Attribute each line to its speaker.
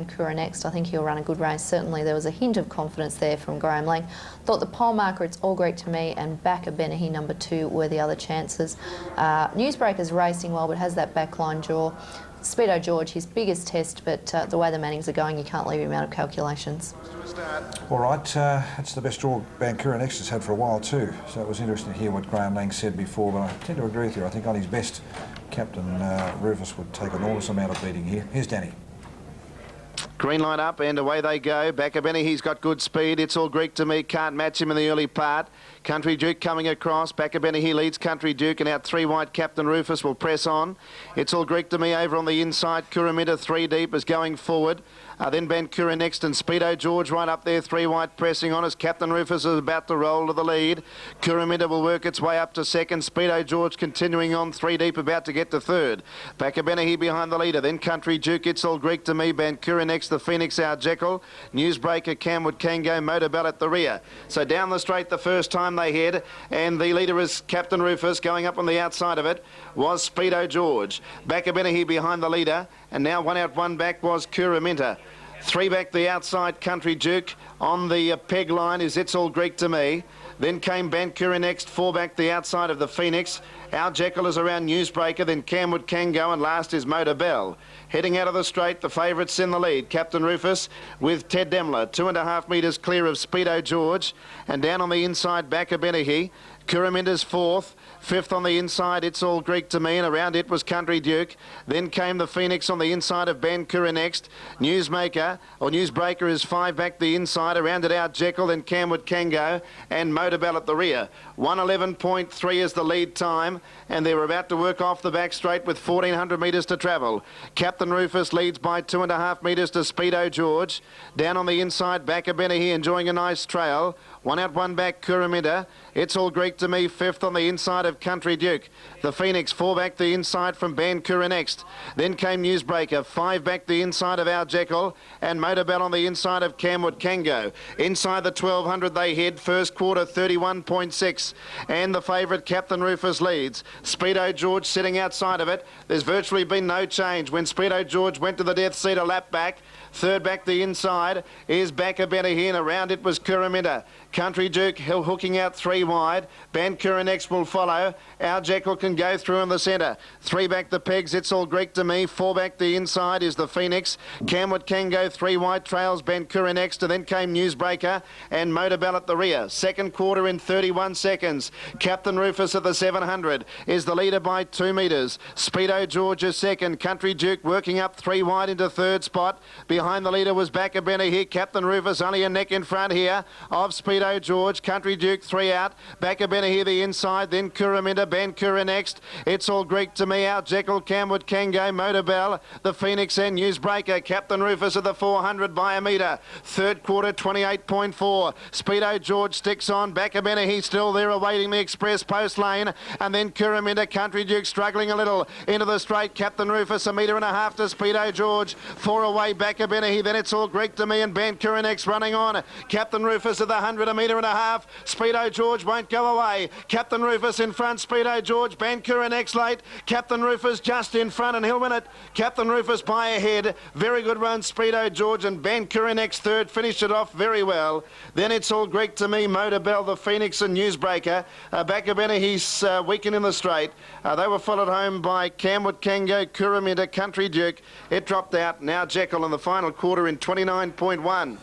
Speaker 1: Kura next. I think he'll run a good race. Certainly there was a hint of confidence there from Graham Lang. Thought the pole marker, It's All Greek to Me, and Backer Benahi number 2 were the other chances. Newsbreaker's racing well, but has that backline jaw. Speedo George, his biggest test, but the way the Mannings are going, you can't leave him out of calculations.
Speaker 2: All right, that's the best draw Bankura next has had for a while too. So it was interesting to hear what Graham Lang said before, but I tend to agree with you. I think on his best, Captain Rufus would take an enormous amount of beating here. Here's Danny.
Speaker 3: Green light up and away they go. Backer Benny, he's got good speed. It's All Greek to Me, can't match him in the early part. Country Duke coming across. Backer Benny, he leads Country Duke, and out 3 wide Captain Rufus will press on. It's All Greek to Me over on the inside. Kuramita 3 deep is going forward. Then Bankura next and Speedo George right up there, 3 wide pressing on as Captain Rufus is about to roll to the lead. Kuramita will work its way up to second. Speedo George continuing on 3 deep, about to get to third. Backer Benny behind the leader. Then Country Duke, It's All Greek to Me, Bankura next, the Phoenix, Our Jekyll, Newsbreaker, Camwood, Kango, Motorbell at the rear. So down the straight the first time they head, and the leader is Captain Rufus. Going up on the outside of it was Speedo George. Backer Benny behind the leader, and now 1 out 1 back was Kuramita. 3 back the outside, Country Duke. On the peg line is It's All Greek to Me. Then came Bankura next, 4 back the outside of the Phoenix. Our Jekyll is around Newsbreaker, then Camwood, Kango, and last is Motorbell. Heading out of the straight, the favourites in the lead. Captain Rufus with Ted Demler, 2.5 metres clear of Speedo George. And down on the inside, Backer Benahi. Kuraminda's 4th. 5th on the inside, It's All Greek to Me, and around it was Country Duke. Then came the Phoenix on the inside of Bankura next. Newsbreaker is 5 back the inside. Around it out Jekyll, then Camwood, Kango, and Motorbell at the rear. 1:11.3 is the lead time, and they're about to work off the back straight with 1,400 metres to travel. Captain Rufus leads by 2.5 metres to Speedo George. Down on the inside, Backer Benahi enjoying a nice trail. 1 out 1 back, Kuramita. It's All Greek to Me, 5th on the inside of Country Duke. The Phoenix, 4 back the inside from Bankura next. Then came Newsbreaker, 5 back the inside of Our Jekyll, and Motorbell on the inside of Camwood, Kango. Inside the 1,200 they head, first quarter 31.6, and the favourite Captain Rufus leads. Speedo George sitting outside of it. There's virtually been no change. When Speedo George went to the death seat, a lap back. 3rd back the inside is Backer Benahi, and around it was Kuramita. Country Duke hooking out 3 wide. Bankura next will follow. Our Jekyll can go through in the centre. 3 back the pegs, It's All Greek to Me. 4 back the inside is the Phoenix. Camwood can go 3 wide trails. Bankura next, and then came Newsbreaker and Motorbell at the rear. Second quarter in 31 seconds. Captain Rufus at the 700 is the leader by 2 metres. Speedo George is second. Country Duke working up 3 wide into 3rd spot. Behind the leader was Backer Benahi. Captain Rufus only a neck in front here of Speedo George. Country Duke 3 out. Backer Benahi the inside. Then Kuramita, Bankura next. It's All Greek to Me. Out Jekyll, Camwood, Kango, Motorbell, the Phoenix and Newsbreaker. Captain Rufus at the 400 by a metre. 3rd quarter 28.4. Speedo George sticks on. Backer Benahi still there awaiting the express post lane. And then Kuramita, Country Duke struggling a little into the straight. Captain Rufus 1.5 metres to Speedo George. 4 away Backer Benahi. Then It's All Greek to Me and Bankura next running on. Captain Rufus at the 100, 1.5 metres. Speedo George won't go away. Captain Rufus in front. Speedo George. Bankura next late. Captain Rufus just in front, and he'll win it. Captain Rufus by a head. Very good run, Speedo George, and Bankura next 3rd. Finished it off very well. Then It's All Greek to Me, Motorbell, the Phoenix and Newsbreaker. Backer Benahi's weakened in the straight. They were followed home by Camwood, Kango, Kuramita, Country Duke. It dropped out. Now Jekyll in the final quarter in 29.1.